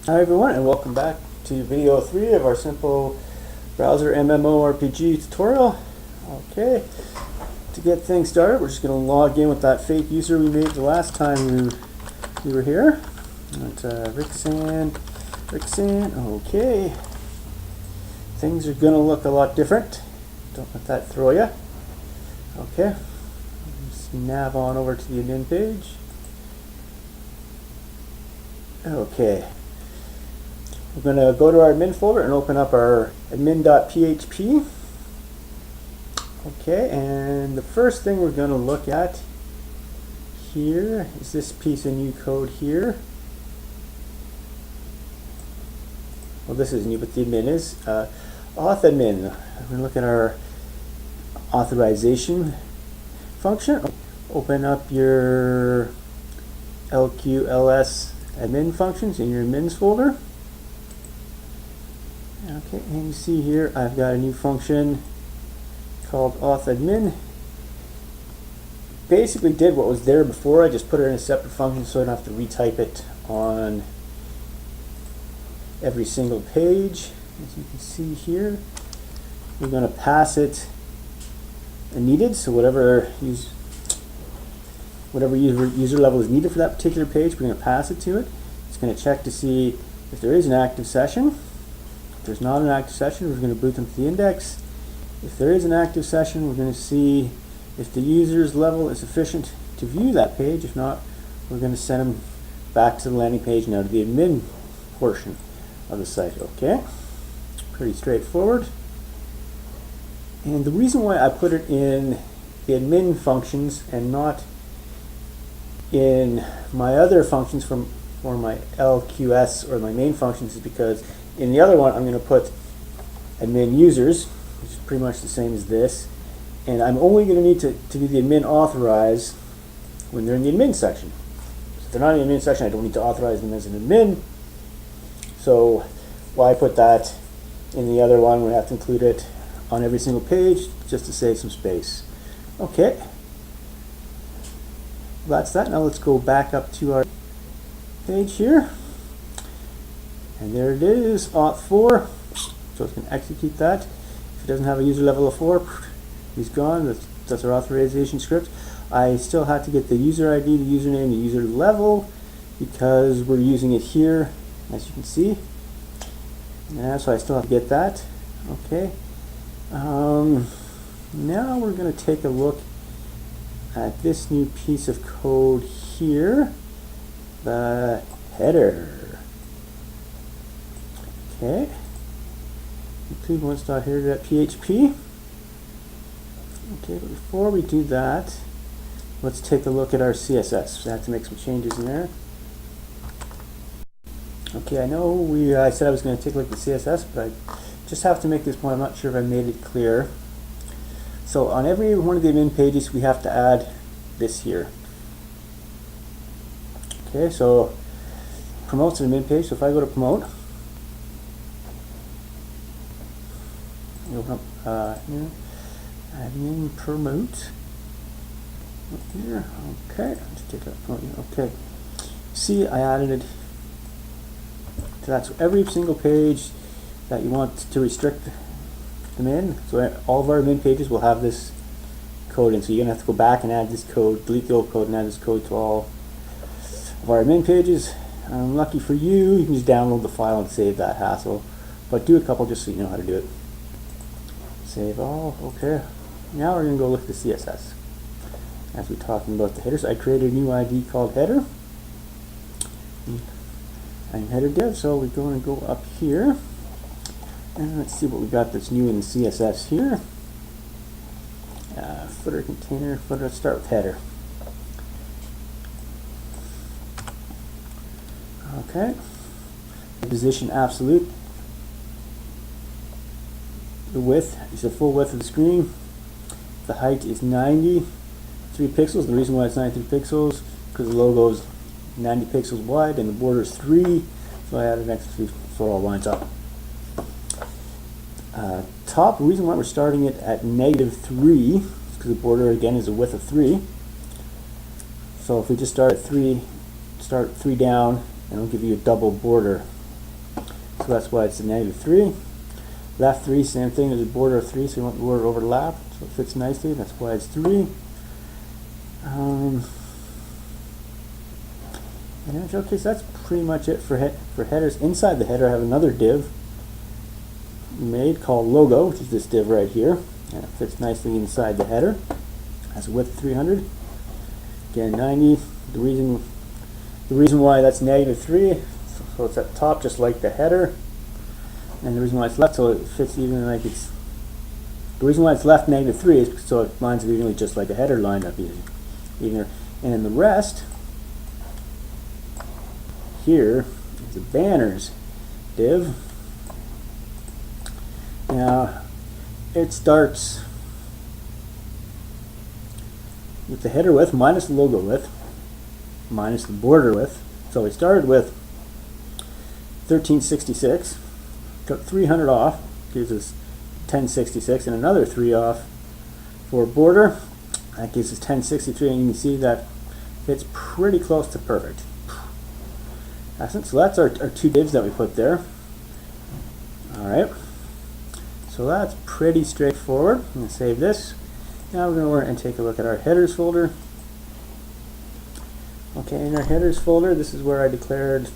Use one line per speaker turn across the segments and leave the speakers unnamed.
Hi everyone, and welcome back to video 3 of our simple browser MMORPG tutorial. Okay, to get things started, we're just going to log in with that fake user we made the last time we were here. That's Ricksan. Okay, things are going to look a lot different. Don't let that throw you. Okay, just nav on over to the admin page. Okay. We're going to go to our admin folder and open up our admin.php. Okay, and the first thing we're going to look at here is this piece of new code here. Well, this is new, but the admin is authadmin. We're going to look at our authorization function. Open up your LQLS admin functions in your admins folder. Okay, and you see here I've got a new function called authadmin. Basically did what was there before, I just put it in a separate function so I don't have to retype it on every single page. As you can see here, we're going to pass it needed, so whatever user level is needed for that particular page, we're going to pass it to it. It's going to check to see if there is an active session. If there's not an active session, we're going to boot them to the index. If there is an active session, we're going to see if the user's level is sufficient to view that page. If not, we're going to send them back to the landing page, now to the admin portion of the site. Okay, pretty straightforward. And the reason why I put it in the admin functions and not in my other functions for my LQS or my main functions is because in the other one I'm going to put admin users, which is pretty much the same as this, and I'm only going to need to do the admin authorize when they're in the admin section. So if they're not in the admin section, I don't need to authorize them as an admin. So why put that in the other one? We have to include it on every single page just to save some space. Okay, that's that. Now let's go back up to our page here. And there it is, auth4. So it's going to execute that. If it doesn't have a user level of 4, he's gone. That's our authorization script. I still have to get the user ID, the username, the user level, because we're using it here, as you can see. Yeah, so I still have to get that. Okay. Now we're going to take a look at this new piece of code here, the header. Okay, include once.header.php. Okay, but before we do that, let's take a look at our CSS. We have to make some changes in there. Okay, I know I said I was going to take a look at the CSS, but I just have to make this point. I'm not sure if I made it clear. So on every one of the admin pages, we have to add this here. Okay, so promote's an admin page. So if I go to promote, open up here, admin promote here. Okay, let's take that promote here. Okay, see, I added it to that. So every single page that you want to restrict them in, so all of our admin pages will have this code in. So you're gonna have to go back and add this code, delete the old code, and add this code to all of our admin pages. Lucky for you, you can just download the file and save that hassle. But do a couple just so you know how to do it. Save all. Okay. Now we're going to go look at the CSS. As we're talking about the headers, I created a new ID called header. I'm header div, so we're going to go up here. And let's see what we got that's new in the CSS here. Footer, container, footer. Let's start with header. Okay. Position absolute. The width is the full width of the screen. The height is 93 pixels. The reason why it's 93 pixels because the logo is 90 pixels wide and the border is 3. So I added an extra 3 so it all lines up. Top, the reason why we're starting it at -3 is because the border again is a width of 3. So if we just start at 3, start 3 down, and it'll give you a double border so that's why it's a -3. Left 3, same thing, there's a border of 3, so you want the border overlap, so it fits nicely, that's why it's 3. And okay, so that's pretty much it for headers. Inside the header I have another div made called logo, which is this div right here, and it fits nicely inside the header. Has a width 300, again 90. The reason why that's -3, so it's at top just like the header, and the reason why it's left so it fits even like it's. The reason why it's left -3 is so it lines up evenly just like a header lined up even. And in the rest, here is the banners div. Now it starts with the header width minus the logo width minus the border width. So we started with 1366, took 300 off, gives us 1066, and another 3 off for border. That gives us 1063, and you can see that it's pretty close to perfect. Excellent. So that's our 2 divs that we put there. Alright, so that's pretty straightforward. I'm going to save this. Now we're going to work and take a look at our headers folder. Okay, in our headers folder, this is where I declared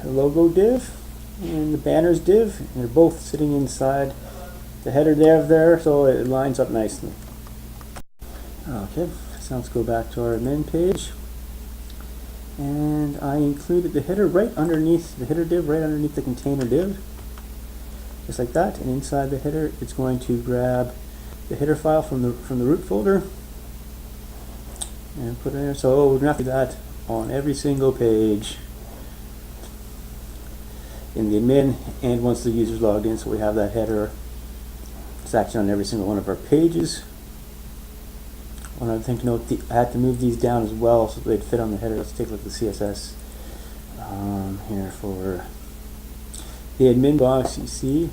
a logo div and the banners div, and they're both sitting inside the header div there, so it lines up nicely. Okay, so let's go back to our admin page, and I included the header right underneath the header div, right underneath the container div, just like that. And inside the header, it's going to grab the header file from the root folder and put it in there. So we're going to do that on every single page in the admin, and once the user's logged in, so we have that header section on every single one of our pages. One other thing to note, I had to move these down as well so they'd fit on the header. Let's take a look at the CSS here for the admin box. You see,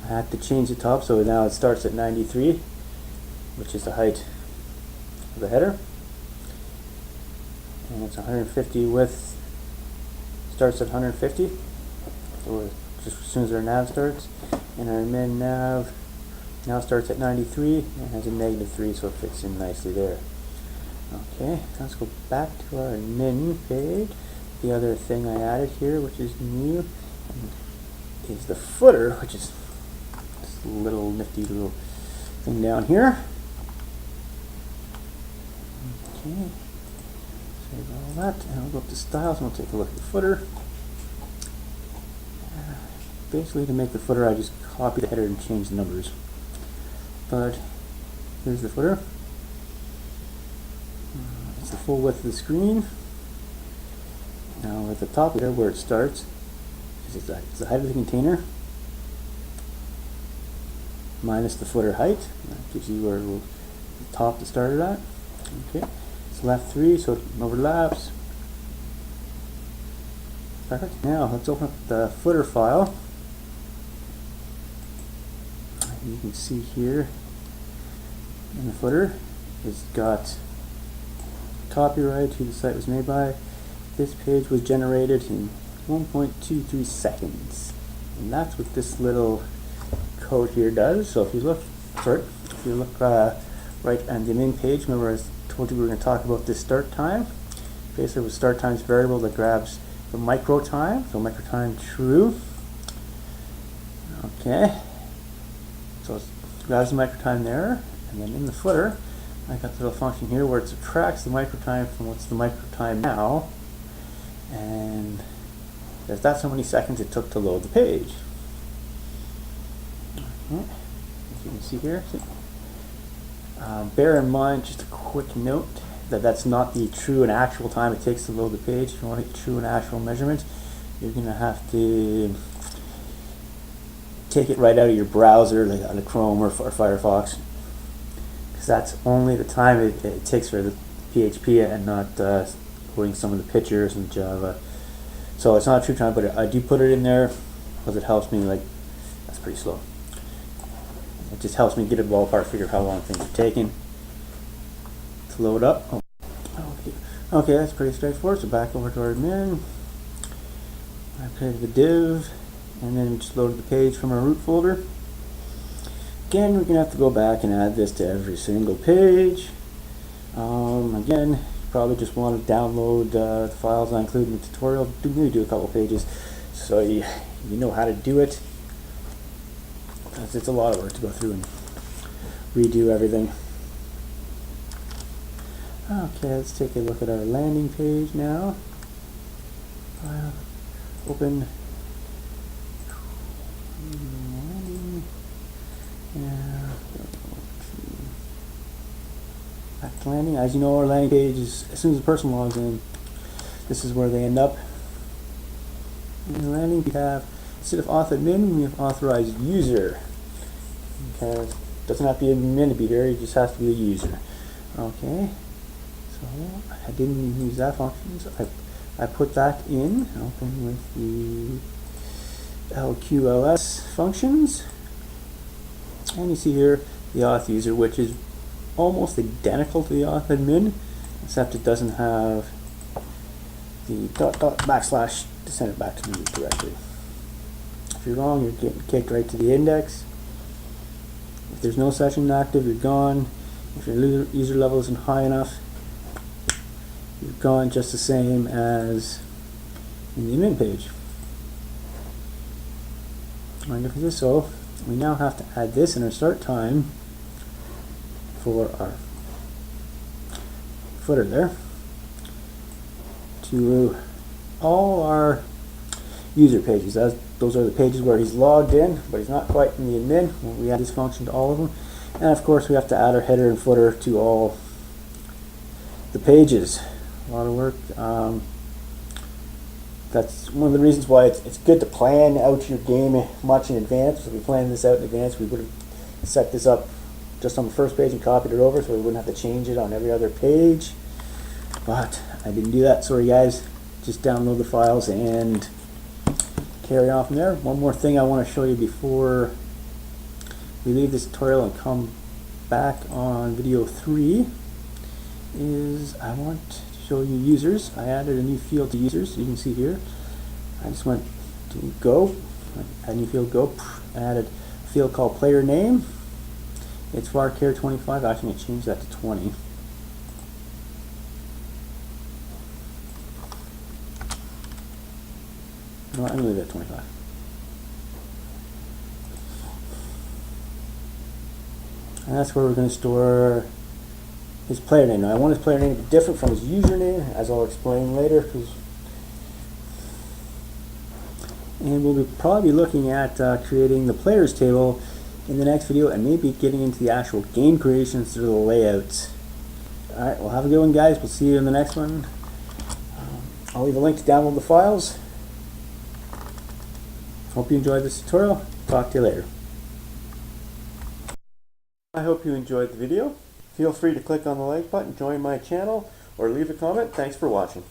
I had to change the top, so now it starts at 93, which is the height of the header, and it's 150 width, starts at 150, so just as soon as our nav starts, and our admin nav now starts at 93 and has a -3, so it fits in nicely there. Okay, let's go back to our admin page. The other thing I added here, which is new, is the footer, which is this little nifty little thing down here. Okay, save all that, and I'll go up to styles and we'll take a look at the footer. Basically, to make the footer, I just copy the header and change the numbers. But here's the footer. It's the full width of the screen. Now at the top there where it starts, it's the height of the container minus the footer height. That gives you where the top to start it at. Okay, it's left 3, so it overlaps. Perfect. Now let's open up the footer file. You can see here in the footer, it's got copyright, who the site was made by. This page was generated in 1.23 seconds, and that's what this little code here does. So if you look, right on the main page, remember I told you we were going to talk about this start time. Basically, with start times variable that grabs the micro time, so micro time true. Okay. So it grabs the micro time there, and then in the footer, I got the little function here where it subtracts the micro time from what's the micro time now, and that's how many seconds it took to load the page. Okay. As you can see here, bear in mind, just a quick note, that that's not the true and actual time it takes to load the page. If you want a true and actual measurement, you're going to have to take it right out of your browser, like out of Chrome or Firefox, because that's only the time it takes for the PHP, and not putting some of the pictures in Java. So it's not a true time, but I do put it in there because it helps me. Like, that's pretty slow. It just helps me get a ballpark figure of how long things are taking to load up. Okay, that's pretty straightforward. So back over to our admin. I created the div and then just loaded the page from our root folder. Again, we're going to have to go back and add this to every single page. Again, you probably just want to download the files I included in the tutorial. Maybe do a couple pages so you know how to do it. Because it's a lot of work to go through and redo everything. Okay, let's take a look at our landing page now. Open landing. Back to landing. As you know, our landing page is, as soon as the person logs in, this is where they end up. In the landing, we have, instead of authadmin, we have authorized user. Okay, it doesn't have to be a admin to be here, it just has to be a user. Okay, so I didn't use that function, so I put that in, open with the LQLS functions. And you see here the auth user, which is almost identical to the authadmin, except it doesn't have the // to send it back to the root directory. If you're wrong, you're getting kicked right to the index. If there's no session active, you're gone. If your user level isn't high enough, you're gone just the same as in the admin page. So we now have to add this in our start time for our footer there to all our user pages. Those are the pages where he's logged in, but he's not quite in the admin. We add this function to all of them. And of course, we have to add our header and footer to all the pages. A lot of work. That's one of the reasons why it's good to plan out your game much in advance. If we planned this out in advance, we would have set this up just on the first page and copied it over, so we wouldn't have to change it on every other page. But I didn't do that. Sorry, guys. Just download the files and carry on from there. One more thing I want to show you before we leave this tutorial and come back on video 3 is I want to show you users. I added a new field to users. You can see here. I just went to go, add new field go. I added a field called PlayerName. It's varchar25. Actually, I'm going to change that to 20. No, I'm going to leave it at 25. And that's where we're going to store his player name. Now I want his player name to be different from his username, as I'll explain later. And we'll probably be looking at creating the players table in the next video, and maybe getting into the actual game creation instead of the layouts. Alright, well, have a good one, guys. We'll see you in the next one. I'll leave a link to download the files. Hope you enjoyed this tutorial. Talk to you later. I hope you enjoyed the video. Feel free to click on the like button, join my channel, or leave a comment. Thanks for watching.